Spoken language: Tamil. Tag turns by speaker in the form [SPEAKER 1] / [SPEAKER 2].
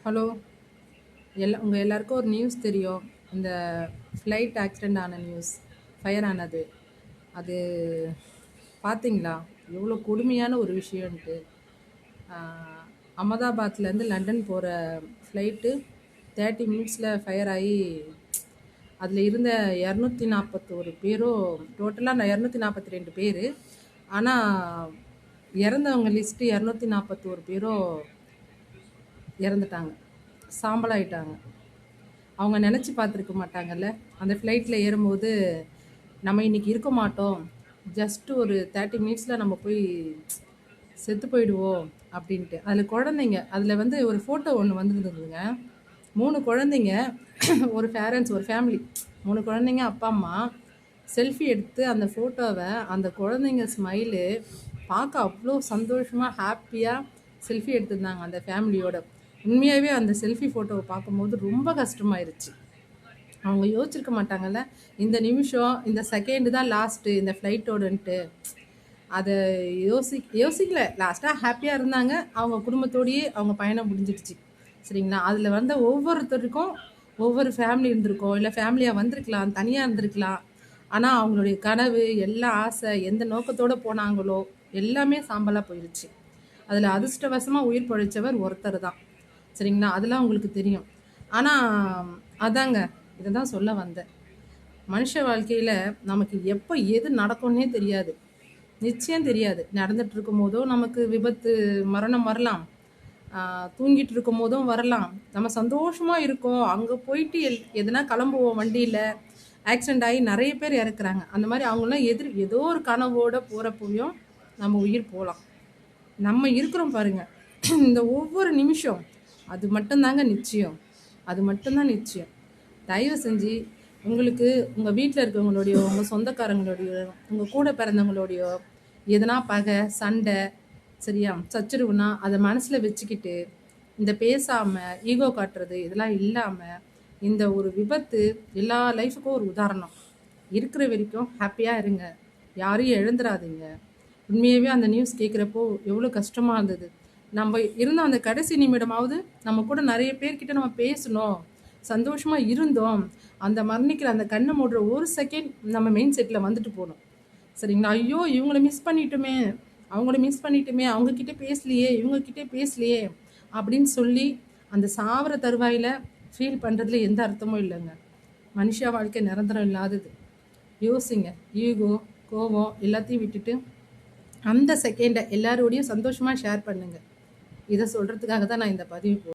[SPEAKER 1] ஹலோ. உங்கள் எல்லாருக்கும் ஒரு நியூஸ் தெரியும். இந்த ஃப்ளைட் ஆக்சிடெண்ட் ஆன நியூஸ், ஃபயர் ஆனது. அது பார்த்தீங்களா? எவ்வளோ கொடுமையான ஒரு விஷயம்ன்ட்டு. அகமதாபாத்லேருந்து லண்டன் போகிற ஃப்ளைட்டு 30 மினிட்ஸில் ஃபயர் ஆகி அதில் இருந்த 241 பேரோ, டோட்டலாக 242 பேர். ஆனால் இறந்தவங்க லிஸ்ட்டு 241 பேரோ இறந்துட்டாங்க, சாம்பலாயிட்டாங்க. அவங்க நினச்சி பார்த்துருக்க மாட்டாங்கல்ல, அந்த ஃப்ளைட்டில் ஏறும்போது நம்ம இன்றைக்கி இருக்க மாட்டோம், ஜஸ்ட்டு ஒரு 30 மினிட்ஸில் நம்ம போய் செத்து போயிடுவோம் அப்படின்ட்டு. அதில் குழந்தைங்க, அதில் வந்து ஒரு ஃபோட்டோ ஒன்று வந்துருந்ததுங்க. 3 குழந்தைங்க, ஒரு பேரண்ட்ஸ், ஒரு ஃபேமிலி, 3 குழந்தைங்க, அப்பா அம்மா செல்ஃபி எடுத்து அந்த ஃபோட்டோவை, அந்த குழந்தைங்க ஸ்மைலு பார்க்க அவ்வளோ சந்தோஷமாக ஹாப்பியாக செல்ஃபி எடுத்திருந்தாங்க அந்த ஃபேமிலியோட. உண்மையாகவே அந்த செல்ஃபி ஃபோட்டோவை பார்க்கும்போது ரொம்ப கஷ்டமாயிருச்சு. அவங்க யோசிச்சிருக்க மாட்டாங்கல்ல, இந்த நிமிஷம், இந்த செகண்டு தான் லாஸ்ட்டு இந்த ஃப்ளைட்டோடன்ட்டு. அதை யோசிக்கல. லாஸ்ட்டாக ஹாப்பியாக இருந்தாங்க. அவங்க குடும்பத்தோடையே அவங்க பயணம் முடிஞ்சிடுச்சு. சரிங்களா? அதில் வந்த ஒவ்வொருத்தருக்கும் ஒவ்வொரு ஃபேமிலி இருந்திருக்கோம், இல்லை ஃபேமிலியாக வந்திருக்கலாம், தனியாக இருந்திருக்கலாம். ஆனால் அவங்களுடைய கனவு, எல்லா ஆசை, எந்த நோக்கத்தோடு போனாங்களோ எல்லாமே சாம்பலாக போயிடுச்சு. அதில் அதிர்ஷ்டவசமாக உயிர் பழிச்சவர் ஒருத்தர் தான். சரிங்களா? அதெல்லாம் உங்களுக்கு தெரியும். ஆனால் அதாங்க, இதை தான் சொல்ல வந்தேன். மனுஷ வாழ்க்கையில் நமக்கு எப்போ எது நடக்கும்னே தெரியாது, நிச்சயம் தெரியாது. நடந்துட்டு இருக்கும் போதும் நமக்கு விபத்து, மரணம் வரலாம். தூங்கிட்டு இருக்கும் போதும் வரலாம். நம்ம சந்தோஷமாக இருக்கோம், அங்கே போயிட்டு எதுனா கிளம்புவோம், வண்டியில் ஆக்சிடெண்ட் ஆகி நிறைய பேர் இறக்குறாங்க. அந்த மாதிரி அவங்களாம் ஏதோ ஒரு கனவோடு போகிறப்பையும் நம்ம உயிர் போகலாம். நம்ம இருக்கிறோம் பாருங்கள், இந்த ஒவ்வொரு நிமிஷம் அது மட்டும்தாங்க நிச்சயம், அது மட்டும்தான் நிச்சயம். தயவு செஞ்சு உங்களுக்கு உங்கள் வீட்டில் இருக்கவங்களோடையோ, உங்கள் சொந்தக்காரங்களோடையோ, உங்கள் கூட பிறந்தவங்களோடையோ எதனா பகை, சண்டை, சரியா, சச்சரவுனா அதை மனசில் வச்சுக்கிட்டு, இந்த பேசாமல் ஈகோ காட்டுறது இதெல்லாம் இல்லாமல், இந்த ஒரு விபத்து எல்லா லைஃபுக்கும் ஒரு உதாரணம். இருக்கிற வரைக்கும் ஹாப்பியாக இருங்க, யாரையும் எழுந்துடாதீங்க. உண்மையாகவே அந்த நியூஸ் கேட்குறப்போ எவ்வளோ கஷ்டமாக இருந்தது. நம்ம இருந்த அந்த கடைசி நிமிடமாவது நம்ம கூட நிறைய பேர்கிட்ட நம்ம பேசணும், சந்தோஷமாக இருந்தோம். அந்த மரணிக்கிற அந்த கண்ணை மூடுற ஒரு செகண்ட் நம்ம மெயின் செட்டில் வந்துட்டு போகணும். சரிங்களா? ஐயோ இவங்கள மிஸ் பண்ணிட்டோமே, அவங்கள மிஸ் பண்ணிட்டோமே, அவங்கக்கிட்ட பேசலையே, இவங்கக்கிட்டே பேசலையே அப்படின்னு சொல்லி அந்த சாவர தருவாயில் ஃபீல் பண்ணுறதுல எந்த அர்த்தமும் இல்லைங்க. மனுஷ வாழ்க்கை நிரந்தரம் இல்லாதது. யோசிங்க. ஈகோ, கோபம் எல்லாத்தையும் விட்டுட்டு அந்த செகண்டை எல்லாரோடையும் சந்தோஷமாக ஷேர் பண்ணுங்கள். இதை சொல்கிறதுக்காக தான் நான் இந்த பதிவு